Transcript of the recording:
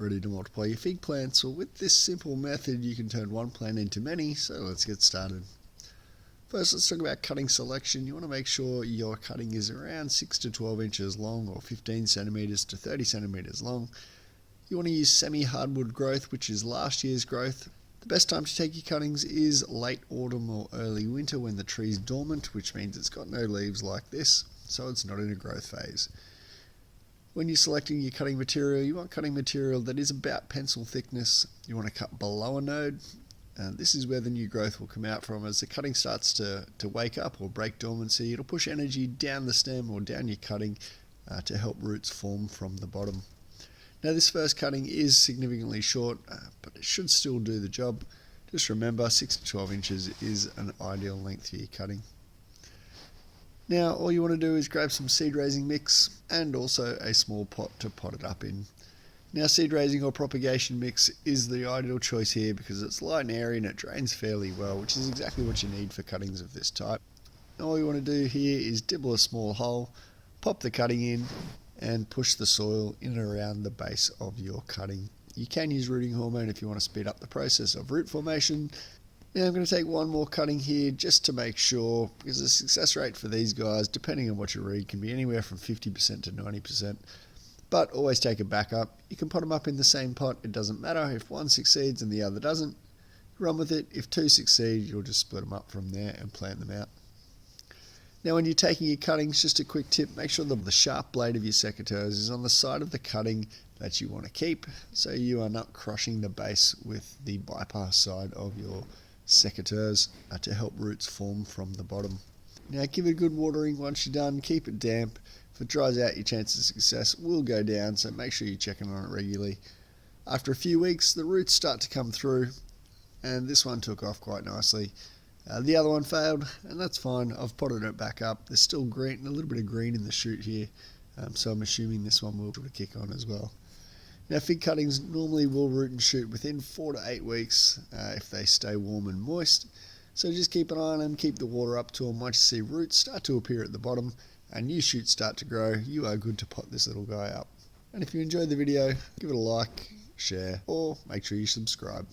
ready to multiply your fig plants. Well, with this simple method you can turn one plant into many, so let's get started. First, let's talk about cutting selection. You want to make sure your cutting is around 6 to 12 inches long, or 15 centimeters to 30 centimeters long. You want to use semi-hardwood growth, which is last year's growth. The best time to take your cuttings is late autumn or early winter when the tree's dormant, which means it's got no leaves like this, so it's not in a growth phase. When you're selecting your cutting material, you want cutting material that is about pencil thickness. You want to cut below a node. This is where the new growth will come out from. As the cutting starts to wake up or break dormancy, it'll push energy down the stem or down your cutting to help roots form from the bottom. Now this first cutting is significantly short, but it should still do the job. Just remember 6 to 12 inches is an ideal length for your cutting. Now all you want to do is grab some seed raising mix and also a small pot to pot it up in. Now seed raising or propagation mix is the ideal choice here because it's light and airy and it drains fairly well, which is exactly what you need for cuttings of this type. All you want to do here is dibble a small hole, pop the cutting in and push the soil in and around the base of your cutting. You can use rooting hormone if you want to speed up the process of root formation. Now I'm going to take one more cutting here just to make sure, because the success rate for these guys, depending on what you read, can be anywhere from 50% to 90%. But always take a backup. You can put them up in the same pot. It doesn't matter if one succeeds and the other doesn't. Run with it. If two succeed, you'll just split them up from there and plant them out. Now when you're taking your cuttings, just a quick tip, make sure the sharp blade of your secateurs is on the side of the cutting that you want to keep, so you are not crushing the base with the bypass side of your secateurs to help roots form from the bottom. Now give it a good watering once you're done, keep it damp. If it dries out, your chance of success will go down, so make sure you're checking on it regularly. After a few weeks, the roots start to come through, and this one took off quite nicely. The other one failed, and that's fine. I've potted it back up. There's still green, a little bit of green in the shoot here, so I'm assuming this one will kick on as well. Now fig cuttings normally will root and shoot within 4 to 8 weeks if they stay warm and moist. So just keep an eye on them, keep the water up to them. Once you see roots start to appear at the bottom and new shoots start to grow, you are good to pot this little guy up. And if you enjoyed the video, give it a like, share, or make sure you subscribe.